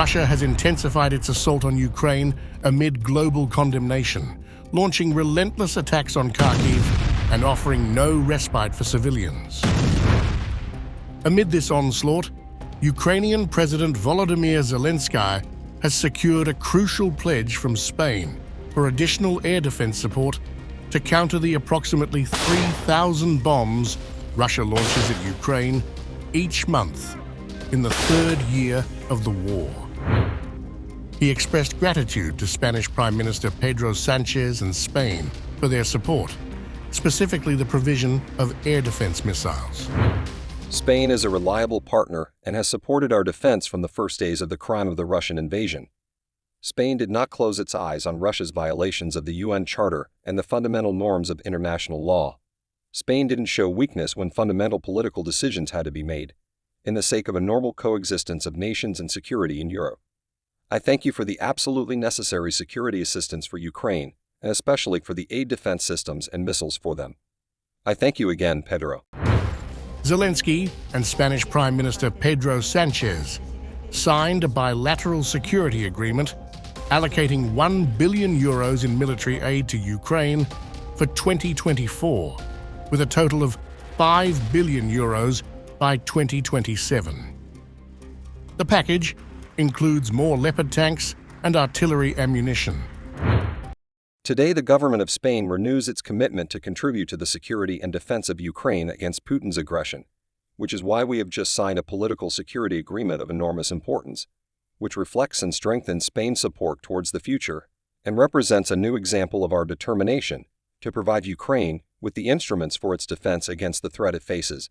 Russia has intensified its assault on Ukraine amid global condemnation, launching relentless attacks on Kharkiv and offering no respite for civilians. Amid this onslaught, Ukrainian President Volodymyr Zelenskyy has secured a crucial pledge from Spain for additional air defense support to counter the approximately 3,000 bombs Russia launches at Ukraine each month in the third year of the war. He expressed gratitude to Spanish Prime Minister Pedro Sánchez and Spain for their support, specifically the provision of air defense missiles. Spain is a reliable partner and has supported our defense from the first days of the crime of the Russian invasion. Spain did not close its eyes on Russia's violations of the UN Charter and the fundamental norms of international law. Spain didn't show weakness when fundamental political decisions had to be made, in the sake of a normal coexistence of nations and security in Europe. I thank you for the absolutely necessary security assistance for Ukraine, and especially for the aid defense systems and missiles for them. I thank you again, Pedro. Zelenskyy and Spanish Prime Minister Pedro Sánchez signed a bilateral security agreement allocating €1 billion in military aid to Ukraine for 2024, with a total of €5 billion by 2027. The package includes more Leopard tanks and artillery ammunition. Today, the government of Spain renews its commitment to contribute to the security and defense of Ukraine against Putin's aggression, which is why we have just signed a political security agreement of enormous importance, which reflects and strengthens Spain's support towards the future and represents a new example of our determination to provide Ukraine with the instruments for its defense against the threat it faces.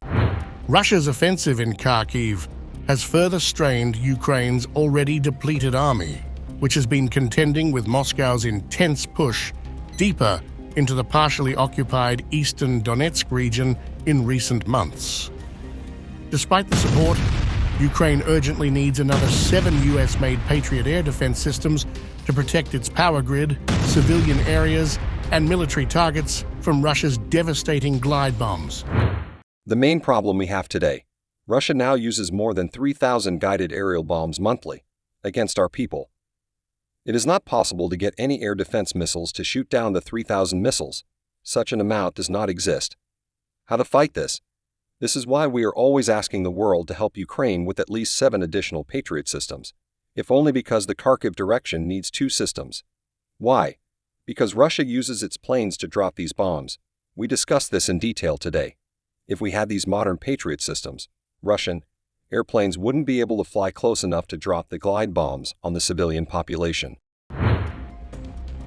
Russia's offensive in Kharkiv has further strained Ukraine's already depleted army, which has been contending with Moscow's intense push deeper into the partially occupied eastern Donetsk region in recent months. Despite the support, Ukraine urgently needs another 7 US-made Patriot air defense systems to protect its power grid, civilian areas, and military targets from Russia's devastating glide bombs. The main problem we have today: Russia now uses more than 3,000 guided aerial bombs monthly against our people. It is not possible to get any air defense missiles to shoot down the 3,000 missiles. Such an amount does not exist. How to fight this? This is why we are always asking the world to help Ukraine with at least 7 additional Patriot systems, if only because the Kharkiv direction needs 2 systems. Why? Because Russia uses its planes to drop these bombs. We discussed this in detail today. If we had these modern Patriot systems, Russian airplanes wouldn't be able to fly close enough to drop the glide bombs on the civilian population.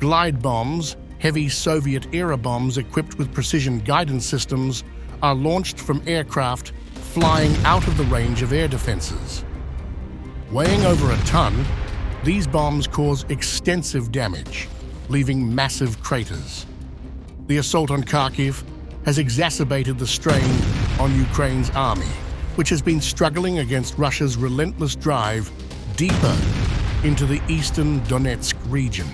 Glide bombs, heavy Soviet-era bombs equipped with precision guidance systems, are launched from aircraft flying out of the range of air defenses. Weighing over a ton, these bombs cause extensive damage, leaving massive craters. The assault on Kharkiv has exacerbated the strain on Ukraine's army, which has been struggling against Russia's relentless drive deeper into the eastern Donetsk region.